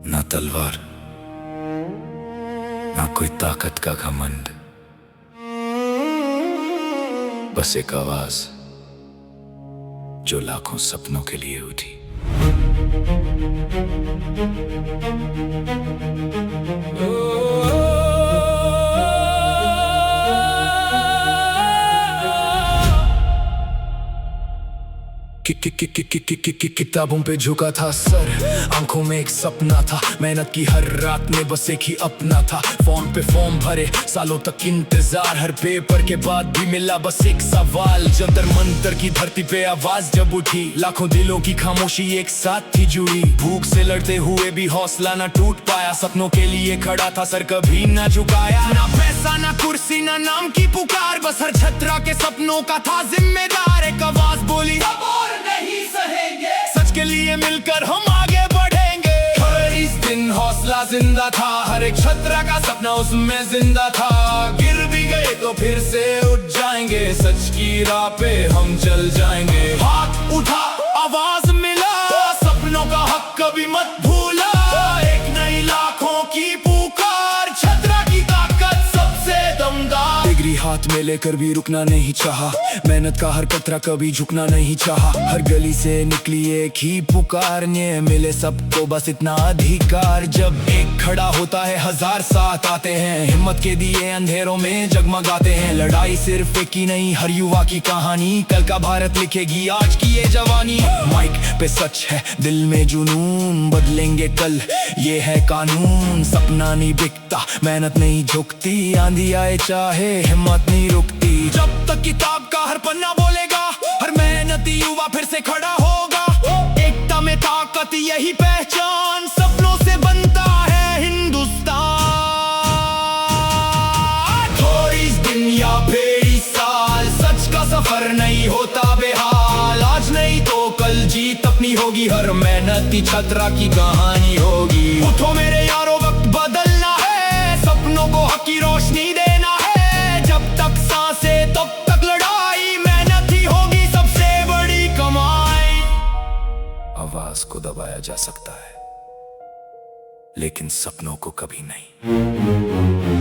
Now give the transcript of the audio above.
ना तलवार, ना कोई ताकत का घमंड, बस एक आवाज जो लाखों सपनों के लिए उठी। किताबों पे झुका था सर, आंखों में एक सपना था, मेहनत की हर रात में बस एक ही अपना था। फॉर्म पे फॉर्म भरे, सालों तक इंतजार, हर पेपर के बाद भी मिला बस एक सवाल। जंतर मंतर की धरती पे आवाज जब उठी, लाखों दिलों की खामोशी एक साथ थी जुड़ी। भूख से लड़ते हुए भी हौसला ना टूट पाया, सपनों के लिए खड़ा था सर कभी ना झुकाया। ना पैसा ना कुर्सी ना नाम की पुकार, बस हर छतरा के सपनों का था जिम्मेदार। एक आवाज बोली नहीं सहेंगे, सच के लिए मिलकर हम आगे बढ़ेंगे। हर इस दिन हौसला जिंदा था, हर एक छतरा का सपना उसमें जिंदा था। गिर भी गए तो फिर से उठ जाएंगे, सच की राह पे हम चल जाएंगे। हाथ उठा आवाज मिला, सपनों का हक कभी मत भूला। एक नई लाखों की पुकार, छतरा की ताकत सबसे दमदार। डिग्री हाथ में लेकर भी रुकना नहीं चाहा, मेहनत का हर कतरा कभी झुकना नहीं चाहा। हर गली से निकली एक ही पुकार, ने मिले सबको बस इतना अधिकार। जब एक खड़ा होता है हजार साथ आते हैं, हिम्मत के दिए अंधेरों में जगमगाते हैं। लड़ाई सिर्फ एक ही नहीं, हर युवा की कहानी, कल का भारत लिखेगी आज की ये जवानी। माइक पे सच है, दिल में जुनून, बदलेंगे कल ये है कानून। सपना नहीं बिकता, मेहनत नहीं झुकती, आंधी आए चाहे हिम्मत नहीं रुकती। जब तक किताब का हर पन्ना बोलेगा, हर मेहनती युवा फिर से खड़ा होगा। एकता में ताकत यही पहचान, सपनों से बनता है हिंदुस्तान। थोड़ी दिन या फेरी साल, सच का सफर नहीं होता बेहाल। आज नहीं तो कल जीत अपनी होगी, हर मेहनती छतरा की कहानी होगी। उठो मेरे यारों, वक्त बदलना है, सपनों को हक की रोशनी देना है। जब तक सांसें तब तक लड़ाई, मेहनत ही होगी सबसे बड़ी कमाई। आवाज को दबाया जा सकता है, लेकिन सपनों को कभी नहीं।